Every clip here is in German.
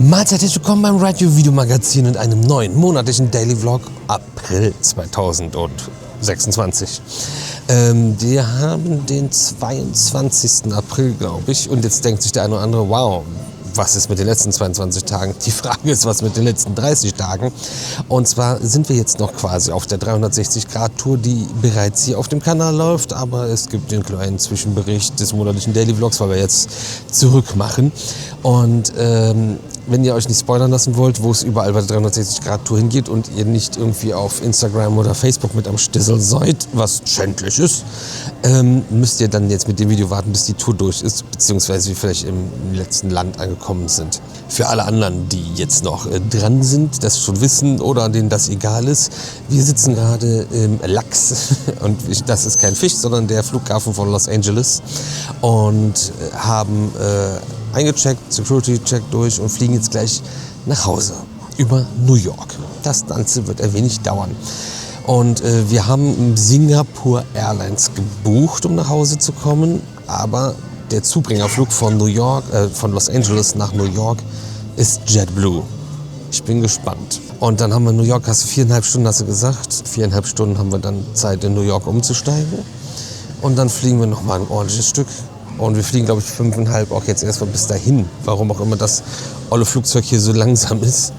Mahlzeit, herzlich willkommen beim Ride-You-Video-Magazin und einem neuen monatlichen Daily Vlog April 2026. Wir haben den 22. April, glaube ich, und jetzt denkt sich der eine oder andere, wow, was ist mit den letzten 22 Tagen? Die Frage ist, was mit den letzten 30 Tagen? Und zwar sind wir jetzt noch quasi auf der 360-Grad-Tour, die bereits hier auf dem Kanal läuft, aber es gibt den kleinen Zwischenbericht des monatlichen Daily Vlogs, weil wir jetzt zurück machen. Und wenn ihr euch nicht spoilern lassen wollt, wo es überall bei der 360-Grad-Tour hingeht und ihr nicht irgendwie auf Instagram oder Facebook mit am Stissel seid, was schändlich ist, müsst ihr dann jetzt mit dem Video warten, bis die Tour durch ist, beziehungsweise wir vielleicht im letzten Land angekommen sind. Für alle anderen, die jetzt noch dran sind, das schon wissen oder denen das egal ist, wir sitzen gerade im LAX und das ist kein Fisch, sondern der Flughafen von Los Angeles und haben eingecheckt, Security-Check durch und fliegen jetzt gleich nach Hause über New York. Das Ganze wird ein wenig dauern. Und wir haben Singapore Airlines gebucht, um nach Hause zu kommen, aber der Zubringerflug von von Los Angeles nach New York ist JetBlue. Ich bin gespannt. Und dann haben wir New York, hast du 4,5 Stunden, hast du gesagt. 4,5 Stunden haben wir dann Zeit, in New York umzusteigen. Und dann fliegen wir nochmal ein ordentliches Stück. Und wir fliegen, glaube ich, 5,5 auch jetzt erstmal bis dahin. Warum auch immer das olle Flugzeug hier so langsam ist.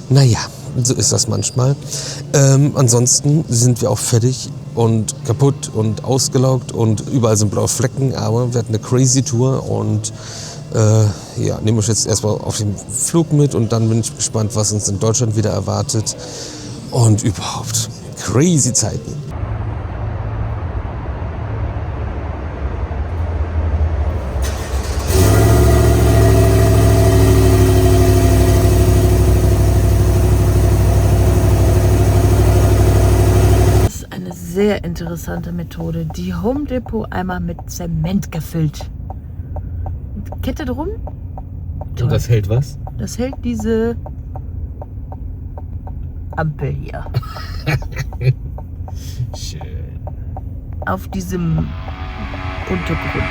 Naja, so ist das manchmal. Ansonsten sind wir auch fertig und kaputt und ausgelaugt und überall sind blaue Flecken. Aber wir hatten eine crazy Tour und nehmen wir jetzt erstmal auf den Flug mit. Und dann bin ich gespannt, was uns in Deutschland wieder erwartet. Und überhaupt crazy Zeiten. Sehr interessante Methode. Die Home Depot einmal mit Zement gefüllt. Kette drum. Und das hält was? Das hält diese Ampel hier. Schön. Auf diesem Untergrund.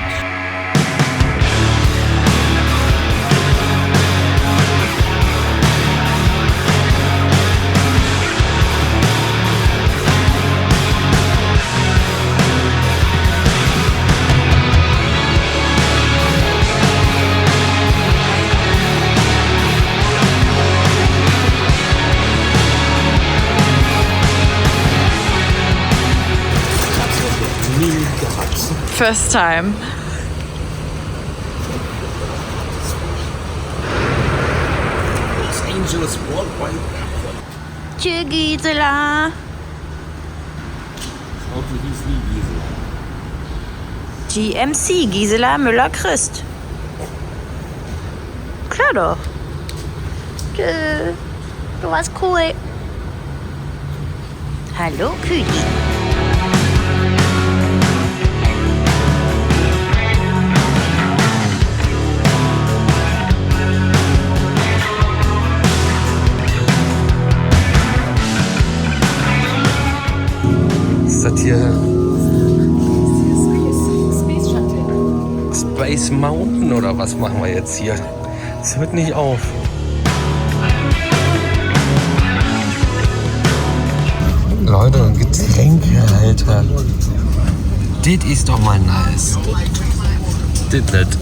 First time. Los Angeles Worldwide Airport. Tschüss, Gisela. Das Auto hieß nie Gisela. GMC, Gisela Müller-Christ. Klar doch. Tschüss. Du warst cool. Hallo, Küdi. Ist das hier Space Mountain oder was machen wir jetzt hier? Es hört nicht auf. Leute, ein Getränkehalter. Das ist doch mal nice. Das nicht.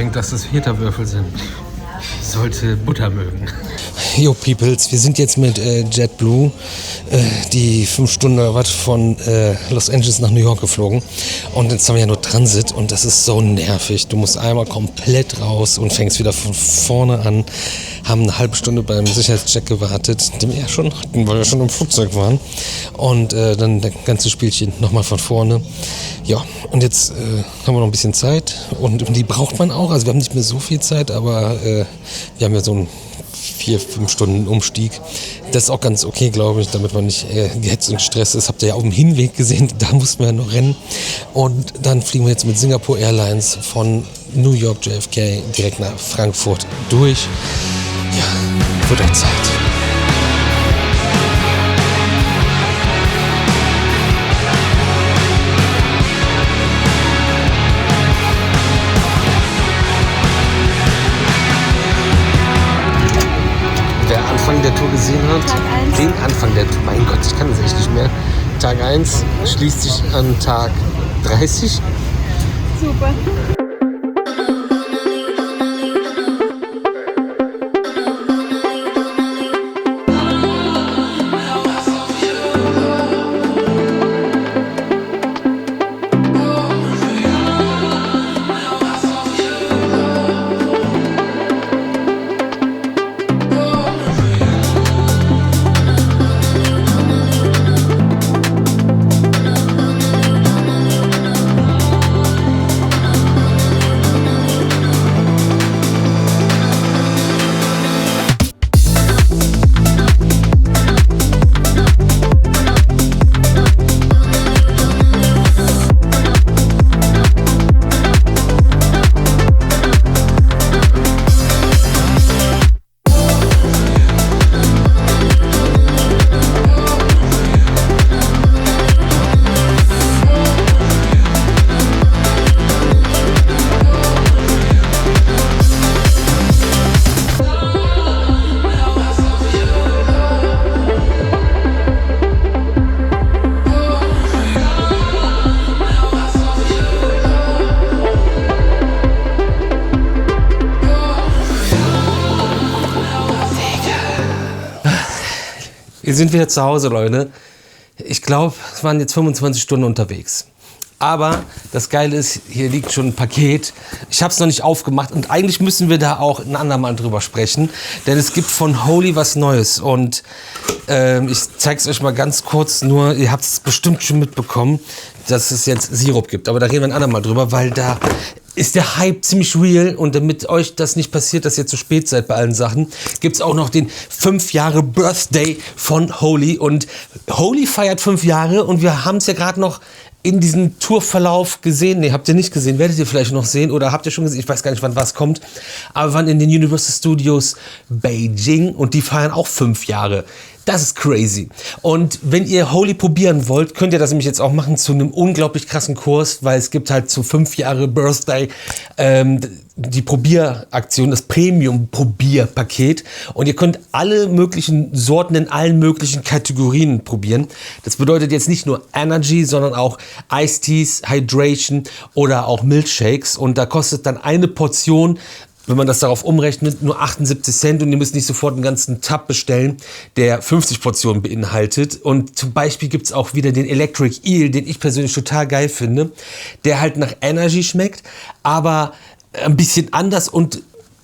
denkt, dass es Feta-Würfel sind, sollte Butter mögen. Jo, Peoples, wir sind jetzt mit JetBlue die 5 Stunden oder was von Los Angeles nach New York geflogen. Und jetzt haben wir ja nur Transit und das ist so nervig. Du musst einmal komplett raus und fängst wieder von vorne an. Haben eine halbe Stunde beim Sicherheitscheck gewartet, den wir ja schon hatten, weil wir schon im Flugzeug waren. Und dann das ganze Spielchen nochmal von vorne. Ja, und jetzt haben wir noch ein bisschen Zeit und die braucht man auch. Also wir haben nicht mehr so viel Zeit, aber wir haben ja so einen 4-5 Stunden Umstieg. Das ist auch ganz okay, glaube ich, damit man nicht gehetzt und Stress ist. Habt ihr ja auf dem Hinweg gesehen, da mussten wir noch rennen. Und dann fliegen wir jetzt mit Singapore Airlines von New York JFK direkt nach Frankfurt durch. Ja, wird euch Zeit. Der Tour gesehen hat, den Anfang der Tour, mein Gott, ich kann das echt nicht mehr. Tag 1 schließt sich an Tag 30. Super. Wir sind wieder zu Hause, Leute. Ich glaube, es waren jetzt 25 Stunden unterwegs. Aber das Geile ist, hier liegt schon ein Paket. Ich habe es noch nicht aufgemacht und eigentlich müssen wir da auch ein andermal drüber sprechen. Denn es gibt von Holy was Neues und ich zeige es euch mal ganz kurz. Nur, ihr habt es bestimmt schon mitbekommen, dass es jetzt Sirup gibt. Aber da reden wir ein andermal drüber, weil da ist der Hype ziemlich real und damit euch das nicht passiert, dass ihr zu spät seid bei allen Sachen, gibt es auch noch den 5 Jahre Birthday von Holy und Holy feiert 5 Jahre und wir haben es ja gerade noch in diesem Tourverlauf gesehen. Ne, habt ihr nicht gesehen, werdet ihr vielleicht noch sehen oder habt ihr schon gesehen, ich weiß gar nicht, wann was kommt, aber wir waren in den Universal Studios Beijing und die feiern auch 5 Jahre. Das ist crazy. Und wenn ihr Holy probieren wollt, könnt ihr das nämlich jetzt auch machen zu einem unglaublich krassen Kurs, weil es gibt halt zu 5 Jahre Birthday die Probieraktion, das Premium-Probierpaket. Und ihr könnt alle möglichen Sorten in allen möglichen Kategorien probieren. Das bedeutet jetzt nicht nur Energy, sondern auch Iced Teas, Hydration oder auch Milkshakes. Und da kostet dann eine Portion, wenn man das darauf umrechnet, nur 78 Cent und ihr müsst nicht sofort einen ganzen Tab bestellen, der 50 Portionen beinhaltet. Und zum Beispiel gibt es auch wieder den Electric Eel, den ich persönlich total geil finde, der halt nach Energy schmeckt, aber ein bisschen anders und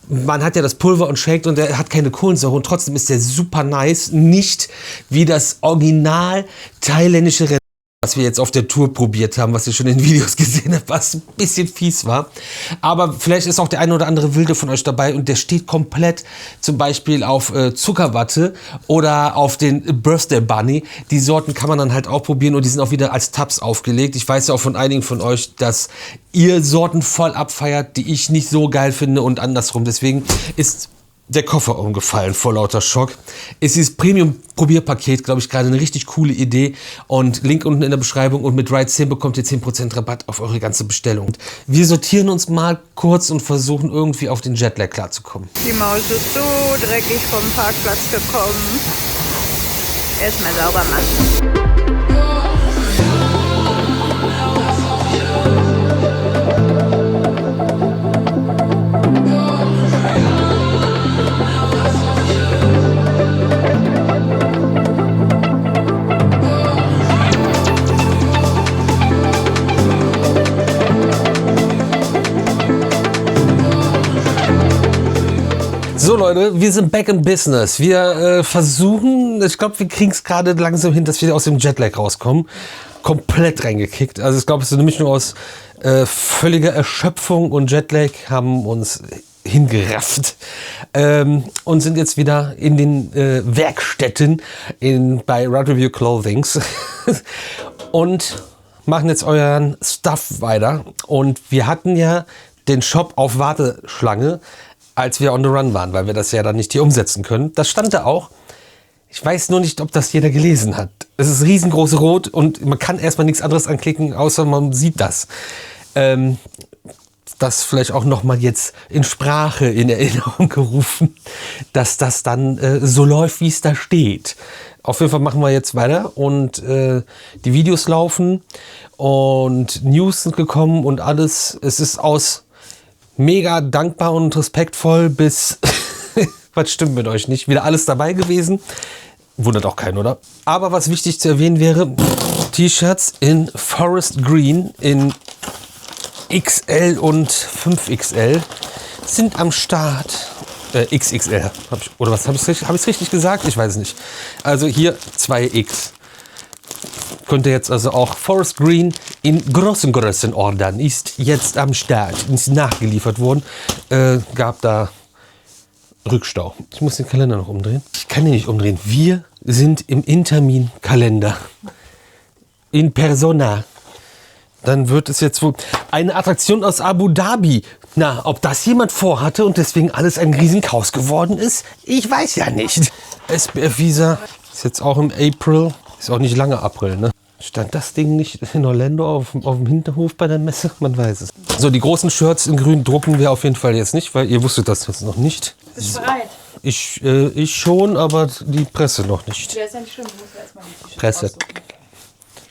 man hat ja das Pulver und shakt und der hat keine Kohlensäure und trotzdem ist der super nice, nicht wie das original thailändische Rezept, was wir jetzt auf der Tour probiert haben, was ihr schon in Videos gesehen habt, was ein bisschen fies war. Aber vielleicht ist auch der eine oder andere Wilde von euch dabei und der steht komplett zum Beispiel auf Zuckerwatte oder auf den Birthday Bunny. Die Sorten kann man dann halt auch probieren und die sind auch wieder als Tabs aufgelegt. Ich weiß ja auch von einigen von euch, dass ihr Sorten voll abfeiert, die ich nicht so geil finde und andersrum. Deswegen ist der Koffer umgefallen vor lauter Schock. Ist dieses Premium-Probierpaket, glaube ich, gerade eine richtig coole Idee. Und Link unten in der Beschreibung und mit Ride 10 bekommt ihr 10% Rabatt auf eure ganze Bestellung. Wir sortieren uns mal kurz und versuchen irgendwie auf den Jetlag klarzukommen. Die Maus ist so dreckig vom Parkplatz gekommen. Erstmal sauber machen. So Leute, wir sind back in business. Wir versuchen, ich glaube, wir kriegen es gerade langsam hin, dass wir aus dem Jetlag rauskommen. Komplett reingekickt. Also ich glaube, es ist eine Mischung aus völliger Erschöpfung und Jetlag haben uns hingerafft und sind jetzt wieder in den Werkstätten bei Ride Review Clothings und machen jetzt euren Stuff weiter. Und wir hatten ja den Shop auf Warteschlange, als wir on the run waren, weil wir das ja dann nicht hier umsetzen können. Das stand da auch. Ich weiß nur nicht, ob das jeder gelesen hat. Es ist riesengroß rot und man kann erstmal nichts anderes anklicken, außer man sieht das. Das vielleicht auch nochmal jetzt in Sprache in Erinnerung gerufen, dass das dann so läuft, wie es da steht. Auf jeden Fall machen wir jetzt weiter und die Videos laufen und News sind gekommen und alles. Es ist aus mega dankbar und respektvoll bis, was stimmt mit euch nicht, wieder alles dabei gewesen. Wundert auch keinen, oder? Aber was wichtig zu erwähnen wäre, T-Shirts in Forest Green in XL und 5XL sind am Start. XXL. Oder was? Hab ich's richtig gesagt? Ich weiß es nicht. Also hier 2X. Könnt ihr jetzt also auch Forest Green in großen Größen ordern. Ist jetzt am Start. Ist nachgeliefert worden. Gab da Rückstau. Ich muss den Kalender noch umdrehen. Ich kann den nicht umdrehen. Wir sind im Intermin-Kalender. In Persona. Dann wird es jetzt wohl eine Attraktion aus Abu Dhabi. Na, ob das jemand vorhatte und deswegen alles ein Riesenchaos geworden ist, ich weiß ja nicht. SBF Visa ist jetzt auch im April. Ist auch nicht lange April, ne? Stand das Ding nicht in Orlando auf dem Hinterhof bei der Messe? Man weiß es. So, die großen Shirts in grün drucken wir auf jeden Fall jetzt nicht, weil ihr wusstet das jetzt noch nicht. Bist du bereit? Ich schon, aber die Presse noch nicht. Ja, ist ja nicht schlimm. Du musst ja erstmal die T-Shirts Presse. raussuchen.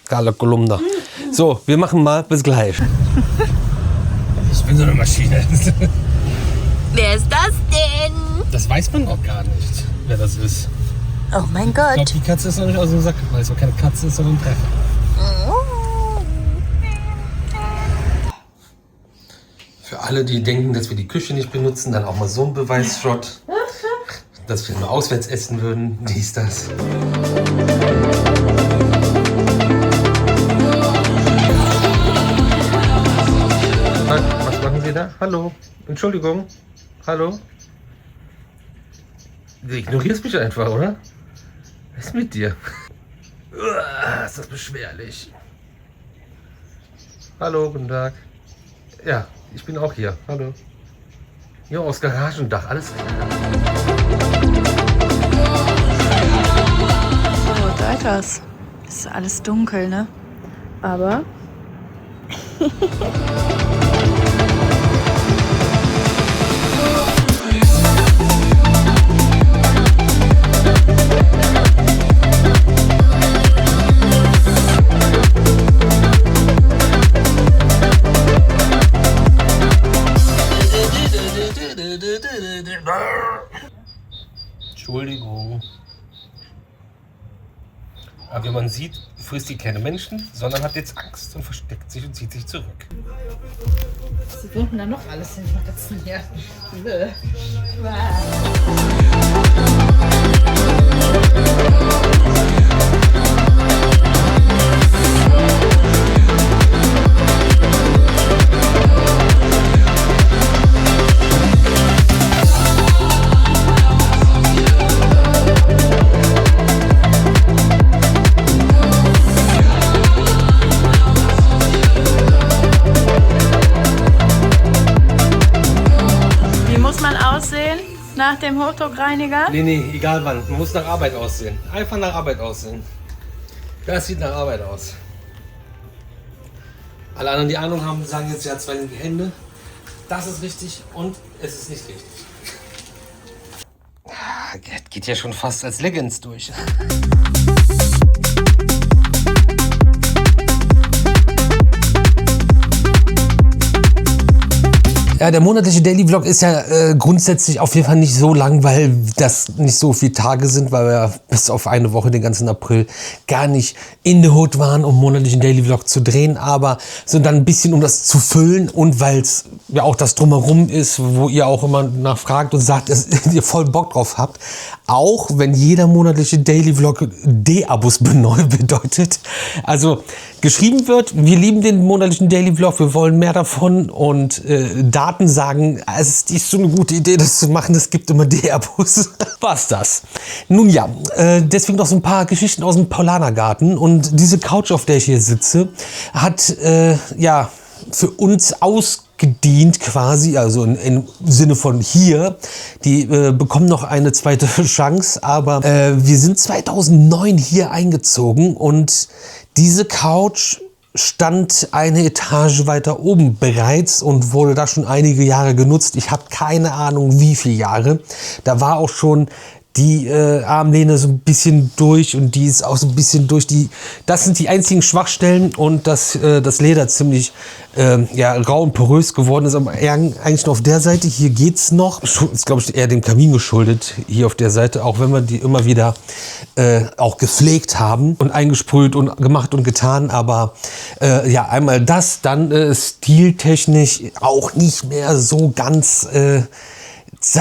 Gala Kolumna. So, wir machen mal. Bis gleich. Ich bin so eine Maschine. Wer ist das denn? Das weiß man auch gar nicht, wer das ist. Oh mein Ich Gott. glaube, die Katze ist noch nicht aus dem Sack, weil es auch keine Katze ist, sondern ein Treffer. Für alle, die denken, dass wir die Küche nicht benutzen, dann auch mal so ein Beweisshot, dass wir nur auswärts essen würden. Dies, das. Was machen Sie da? Hallo? Entschuldigung? Hallo? Du ignorierst mich einfach, oder? Was ist mit dir? Ist das beschwerlich. Hallo, guten Tag. Ja, ich bin auch hier. Hallo. Jo, aus Garagendach, alles klar. So, da ist das. Ist alles dunkel, ne? Aber... Entschuldigung. Aber wie man sieht, frisst die keine Menschen, sondern hat jetzt Angst und versteckt sich und zieht sich zurück. Sie wohnten da noch alles in den letzten Jahren. Nach dem Hochdruckreiniger? Nee, egal wann. Man muss nach Arbeit aussehen. Einfach nach Arbeit aussehen. Das sieht nach Arbeit aus. Alle anderen, die Ahnung haben, sagen jetzt, ja, 2 linke Hände. Das ist richtig und es ist nicht richtig. Geht ja schon fast als Leggings durch. Ja, der monatliche Daily Vlog ist ja grundsätzlich auf jeden Fall nicht so lang, weil das nicht so viele Tage sind, weil wir bis auf eine Woche den ganzen April gar nicht in the Hood waren, um monatlichen Daily Vlog zu drehen, aber so dann ein bisschen, um das zu füllen und weil es ja auch das Drumherum ist, wo ihr auch immer nachfragt und sagt, dass ihr voll Bock drauf habt. Auch wenn jeder monatliche Daily Vlog D-Abos bedeutet. Also geschrieben wird, wir lieben den monatlichen Daily Vlog, wir wollen mehr davon und Daten sagen, es ist nicht so eine gute Idee, das zu machen, es gibt immer D-Abos. Was das? Nun ja, deswegen noch so ein paar Geschichten aus dem Paulanergarten und diese Couch, auf der ich hier sitze, hat ja für uns ausgedient quasi, also im Sinne von hier. Die bekommen noch eine zweite Chance, aber wir sind 2009 hier eingezogen und diese Couch stand eine Etage weiter oben bereits und wurde da schon einige Jahre genutzt. Ich habe keine Ahnung, wie viele Jahre. Da war auch schon die Armlehne so ein bisschen durch und die ist auch so ein bisschen durch. Das sind die einzigen Schwachstellen und das Leder ziemlich ja, rau und porös geworden ist, aber eigentlich nur auf der Seite. Hier geht's noch. Ist, glaube ich, eher dem Kamin geschuldet, hier auf der Seite, auch wenn wir die immer wieder auch gepflegt haben und eingesprüht und gemacht und getan. Aber ja, einmal das, dann stiltechnisch auch nicht mehr so ganz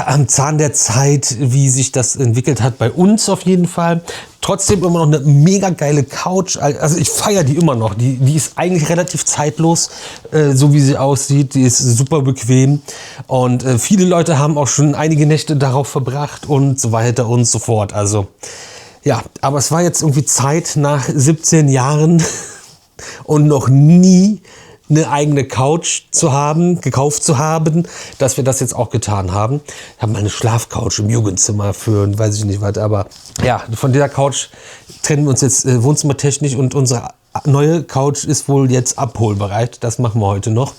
am Zahn der Zeit, wie sich das entwickelt hat, bei uns auf jeden Fall. Trotzdem immer noch eine mega geile Couch. Also ich feiere die immer noch. Die ist eigentlich relativ zeitlos, so wie sie aussieht. Die ist super bequem. Und viele Leute haben auch schon einige Nächte darauf verbracht und so weiter und so fort. Also ja, aber es war jetzt irgendwie Zeit nach 17 Jahren und noch nie eine eigene Couch zu haben, gekauft zu haben, dass wir das jetzt auch getan haben. Ich habe mal eine Schlafcouch im Jugendzimmer für, weiß ich nicht was, aber ja, von dieser Couch trennen wir uns jetzt wohnzimmertechnisch und unsere neue Couch ist wohl jetzt abholbereit. Das machen wir heute noch.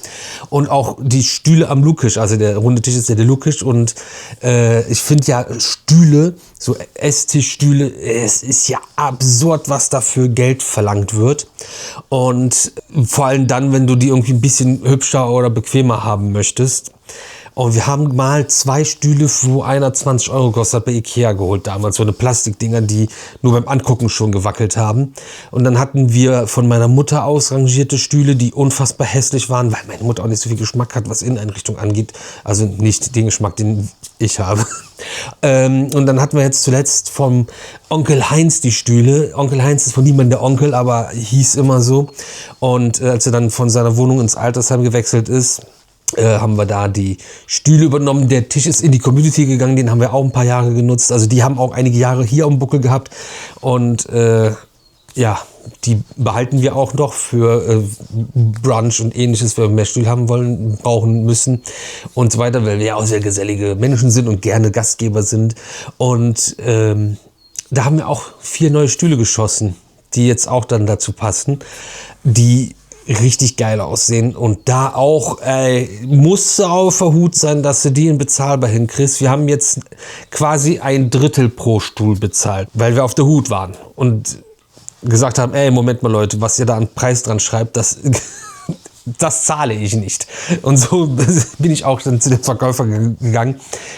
Und auch die Stühle am Lukisch, also der runde Tisch ist ja der Lukisch und ich finde ja Stühle, so Esstischstühle, es ist ja absurd, was dafür Geld verlangt wird. Und vor allem dann, wenn du die irgendwie ein bisschen hübscher oder bequemer haben möchtest. Und wir haben mal 2 Stühle, wo einer 20 Euro kostet, bei Ikea geholt damals. So eine Plastikdinger, die nur beim Angucken schon gewackelt haben. Und dann hatten wir von meiner Mutter ausrangierte Stühle, die unfassbar hässlich waren, weil meine Mutter auch nicht so viel Geschmack hat, was Inneneinrichtung angeht. Also nicht den Geschmack, den ich habe. Und dann hatten wir jetzt zuletzt vom Onkel Heinz die Stühle. Onkel Heinz ist von niemandem der Onkel, aber hieß immer so. Und als er dann von seiner Wohnung ins Altersheim gewechselt ist, haben wir da die Stühle übernommen. Der Tisch ist in die Community gegangen, den haben wir auch ein paar Jahre genutzt. Also die haben auch einige Jahre hier am Buckel gehabt. Und ja, die behalten wir auch noch für Brunch und ähnliches, wenn wir mehr Stühle haben wollen, brauchen müssen und so weiter, weil wir ja auch sehr gesellige Menschen sind und gerne Gastgeber sind. Und da haben wir auch 4 neue Stühle geschossen, die jetzt auch dann dazu passen, die richtig geil aussehen und da auch musst du auf der Hut sein, dass du die in bezahlbar hinkriegst. Wir haben jetzt quasi 1/3 pro Stuhl bezahlt, weil wir auf der Hut waren und gesagt haben, ey, Moment mal Leute, was ihr da an Preis dran schreibt, das zahle ich nicht. Und so bin ich auch dann zu dem Verkäufer gegangen,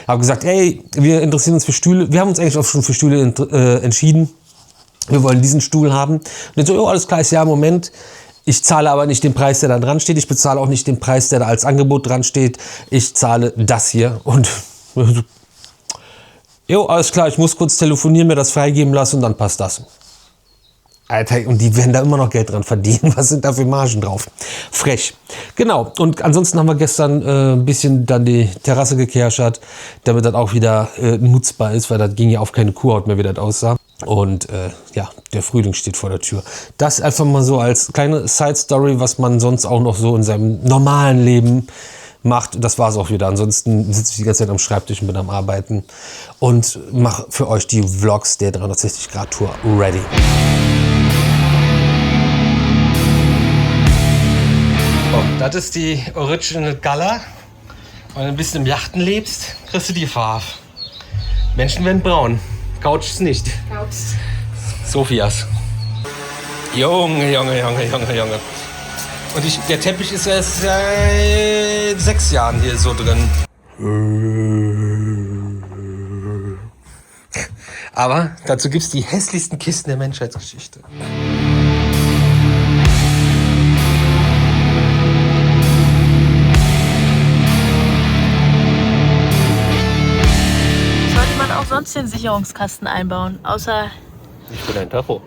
habe gesagt, ey, wir interessieren uns für Stühle. Wir haben uns eigentlich auch schon für Stühle entschieden. Wir wollen diesen Stuhl haben. Und dann so, alles klar, ist ja, Moment. Ich zahle aber nicht den Preis, der da dran steht. Ich bezahle auch nicht den Preis, der da als Angebot dran steht. Ich zahle das hier. Und jo, alles klar, ich muss kurz telefonieren, mir das freigeben lassen und dann passt das. Alter, und die werden da immer noch Geld dran verdienen. Was sind da für Margen drauf? Frech. Genau. Und ansonsten haben wir gestern ein bisschen dann die Terrasse gekerschert, damit das auch wieder nutzbar ist, weil das ging ja auf keine Kuhhaut mehr, wie das aussah. Und ja, der Frühling steht vor der Tür. Das einfach mal so als kleine Side-Story, was man sonst auch noch so in seinem normalen Leben macht. Das war es auch wieder. Ansonsten sitze ich die ganze Zeit am Schreibtisch und bin am Arbeiten und mache für euch die Vlogs der 360-Grad-Tour ready. Oh, das ist die Original Gala. Wenn du ein bisschen im Yachten lebst, kriegst du die Farbe. Menschen werden braun. Couch nicht. Couch. Sophias. Junge. Und der Teppich ist erst seit 6 Jahren hier so drin. Aber dazu gibt's die hässlichsten Kisten der Menschheitsgeschichte. Sollte man auch sonst den Sicherungskasten einbauen, außer Ich bin ein Tacho.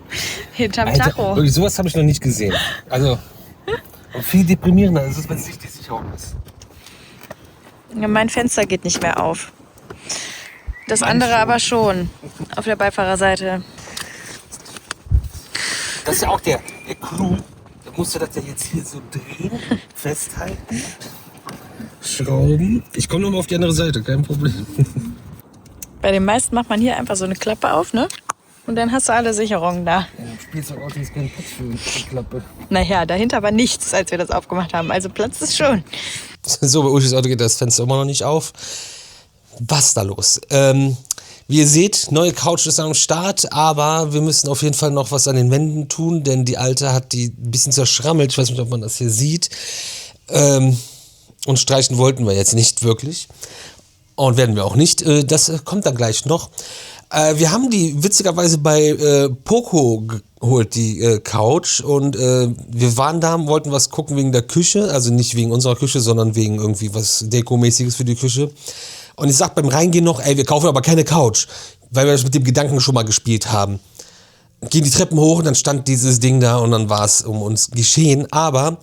hinterm Tacho. Wirklich, sowas habe ich noch nicht gesehen. Also, und viel deprimierender ist es, wenn es nicht die Sicherung ist. Ja, mein Fenster geht nicht mehr auf. Das andere aber schon. Auf der Beifahrerseite. Das ist ja auch der Clou. Da musst du das ja jetzt hier so drehen, festhalten, schrauben. Ich komme nochmal auf die andere Seite, kein Problem. Bei den meisten macht man hier einfach so eine Klappe auf, ne? Und dann hast du alle Sicherungen da. Ja, im Spielzeugauto ist kein Platz für die Klappe. Naja, dahinter war nichts, als wir das aufgemacht haben. Also Platz ist schon. So, bei Uschis Auto geht das Fenster immer noch nicht auf. Was ist da los? Wie ihr seht, neue Couch ist am Start, aber wir müssen auf jeden Fall noch was an den Wänden tun, denn die alte hat die ein bisschen zerschrammelt. Ich weiß nicht, ob man das hier sieht. Und streichen wollten wir jetzt nicht wirklich. Und werden wir auch nicht. Das kommt dann gleich noch. Wir haben die witzigerweise bei Poco geholt, die Couch. Und wir waren da, wollten was gucken wegen der Küche. Also nicht wegen unserer Küche, sondern wegen irgendwie was Dekomäßiges für die Küche. Und ich sag beim Reingehen noch, ey, wir kaufen aber keine Couch. Weil wir das mit dem Gedanken schon mal gespielt haben. Gehen die Treppen hoch und dann stand dieses Ding da und dann war es um uns geschehen. Aber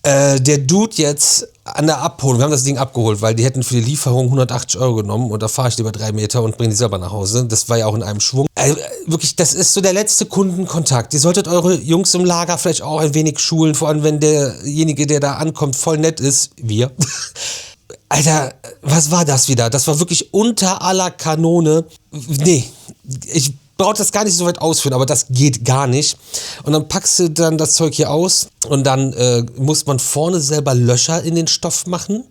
der Dude jetzt an der Abholung, wir haben das Ding abgeholt, weil die hätten für die Lieferung 180 € genommen und da fahre ich lieber 3 Meter und bringe die selber nach Hause. Das war ja auch in einem Schwung. Wirklich, das ist so der letzte Kundenkontakt. Ihr solltet eure Jungs im Lager vielleicht auch ein wenig schulen, vor allem wenn derjenige, der da ankommt, voll nett ist. Wir. Alter, was war das wieder? Das war wirklich unter aller Kanone. Nee, ich brauche das gar nicht so weit ausführen, aber das geht gar nicht. Und dann packst du dann das Zeug hier aus und dann muss man vorne selber Löcher in den Stoff machen.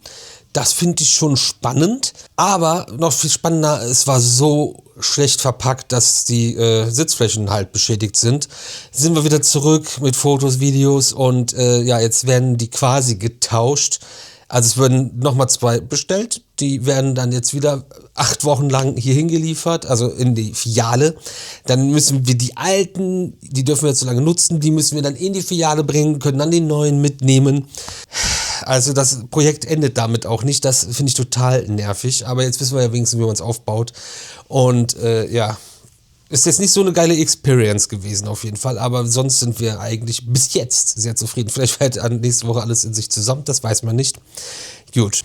Das finde ich schon spannend. Aber noch viel spannender, es war so schlecht verpackt, dass die Sitzflächen halt beschädigt sind. Sind wir wieder zurück mit Fotos, Videos und ja, jetzt werden die quasi getauscht. Also es würden nochmal 2 bestellt, die werden dann jetzt wieder 8 Wochen lang hier hingeliefert, also in die Filiale. Dann müssen wir die alten, die dürfen wir jetzt so lange nutzen, die müssen wir dann in die Filiale bringen, können dann die neuen mitnehmen. Also das Projekt endet damit auch nicht, das finde ich total nervig, aber jetzt wissen wir ja wenigstens, wie man es aufbaut. Und ja, ist jetzt nicht so eine geile Experience gewesen auf jeden Fall, aber sonst sind wir eigentlich bis jetzt sehr zufrieden. Vielleicht fällt nächste Woche alles in sich zusammen, das weiß man nicht. Gut.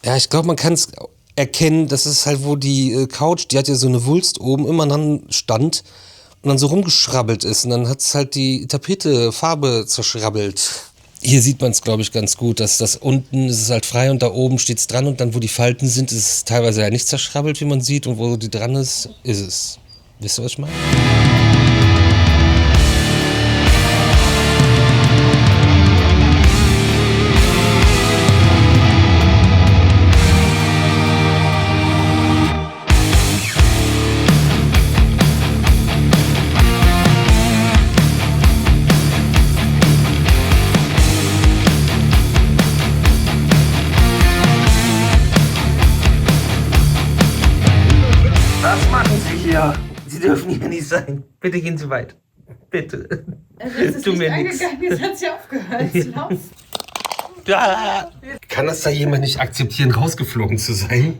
Ja, ich glaube, man kann es erkennen, das ist halt, wo die Couch, die hat ja so eine Wulst oben, immer dann stand und dann so rumgeschrabbelt ist und dann hat es halt die Tapete Farbe zerschrabbelt. Hier sieht man es, glaube ich, ganz gut, dass das unten ist es halt frei und da oben steht es dran und dann, wo die Falten sind, ist es teilweise ja nicht zerschrabbelt, wie man sieht, und wo die dran ist, ist es. Wisst ihr, was ich meine? Was machen Sie hier? Sie dürfen hier nicht sein. Bitte gehen Sie weit. Bitte. Also es ist Tu nicht mir angegangen, jetzt hat sie aufgehört. nix. Ja. Kann das da jemand nicht akzeptieren, rausgeflogen zu sein?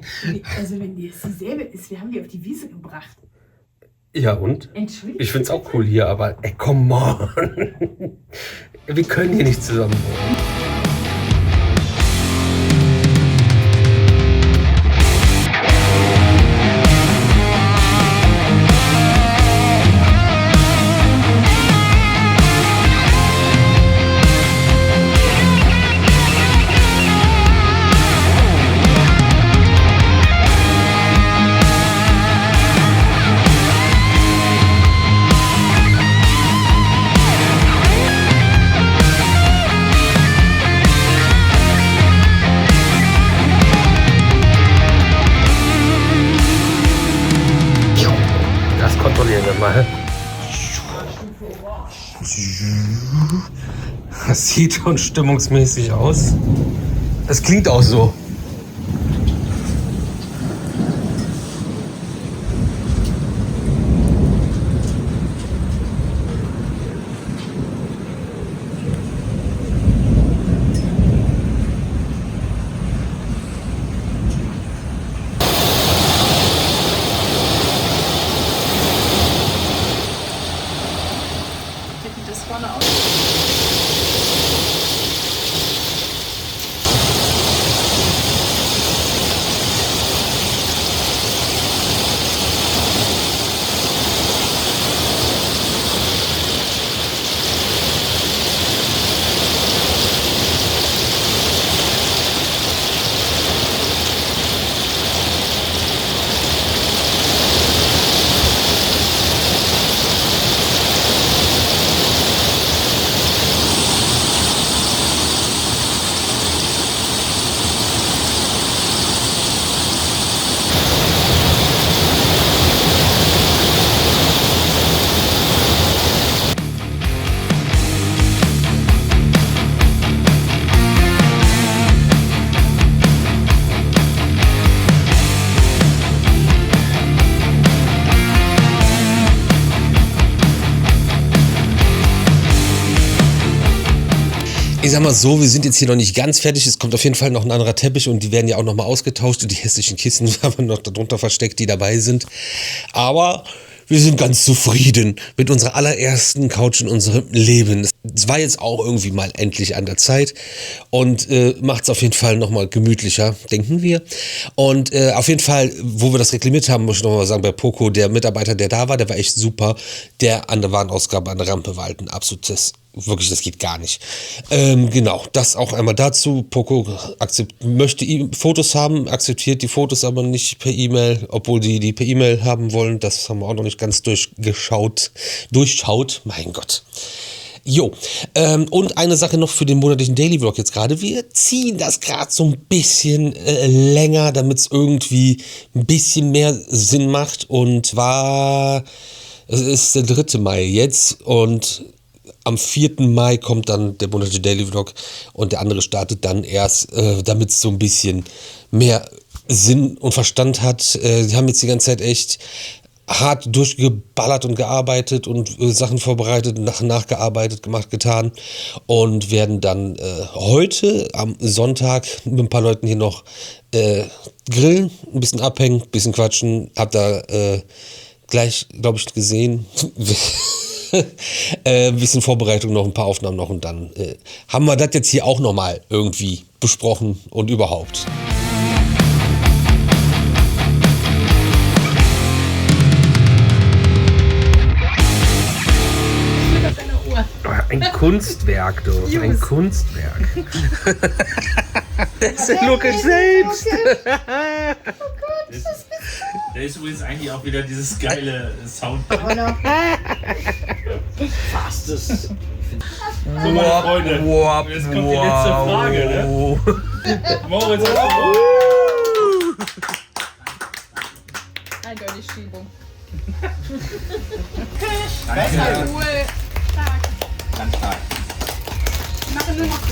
Also wenn die es dieselbe ist, wir haben die auf die Wiese gebracht. Ja und? Entschuldigung. Ich find's auch cool hier, aber ey, come on. Wir können hier nicht zusammen wohnen. Das sieht schon stimmungsmäßig aus. Das klingt auch so. Das vorne aus. Ich sag mal so, wir sind jetzt hier noch nicht ganz fertig. Es kommt auf jeden Fall noch ein anderer Teppich und die werden ja auch nochmal ausgetauscht und die hässlichen Kissen haben noch darunter versteckt, die dabei sind. Aber wir sind ganz zufrieden mit unserer allerersten Couch in unserem Leben. Es war jetzt auch irgendwie mal endlich an der Zeit und macht es auf jeden Fall nochmal gemütlicher, denken wir. Und auf jeden Fall, wo wir das reklamiert haben, muss ich nochmal sagen, bei Poco, der Mitarbeiter, der da war, der war echt super. Der an der Warenausgabe an der Rampe war halt ein absolutes, wirklich, das geht gar nicht. Genau, das auch einmal dazu. Poco möchte Fotos haben, akzeptiert die Fotos aber nicht per E-Mail, obwohl die per E-Mail haben wollen. Das haben wir auch noch nicht ganz durchschaut. Mein Gott. Jo, und eine Sache noch für den monatlichen Daily Vlog jetzt gerade. Wir ziehen das gerade so ein bisschen länger, damit es irgendwie ein bisschen mehr Sinn macht. Und zwar, es ist der 3. Mai jetzt und am 4. Mai kommt dann der monatliche Daily Vlog und der andere startet dann erst, damit es so ein bisschen mehr Sinn und Verstand hat. Die haben jetzt die ganze Zeit echt hart durchgeballert und gearbeitet und Sachen vorbereitet, nachgearbeitet, gemacht, getan und werden dann heute am Sonntag mit ein paar Leuten hier noch grillen, ein bisschen abhängen, ein bisschen quatschen. Hab da gleich, glaube ich, gesehen. Ein bisschen Vorbereitung noch, ein paar Aufnahmen noch und dann haben wir das jetzt hier auch nochmal irgendwie besprochen und überhaupt. Ein Kunstwerk, du. Ein Kunstwerk. Das ist der Lukas selbst. Da ist übrigens eigentlich auch wieder dieses geile Sound. Fastes. So, meine Freunde. Jetzt kommt die letzte Frage, ne? Moritz, Eindeutig Schiebung. Danke. Cool. Ganz stark. Ich mache nur noch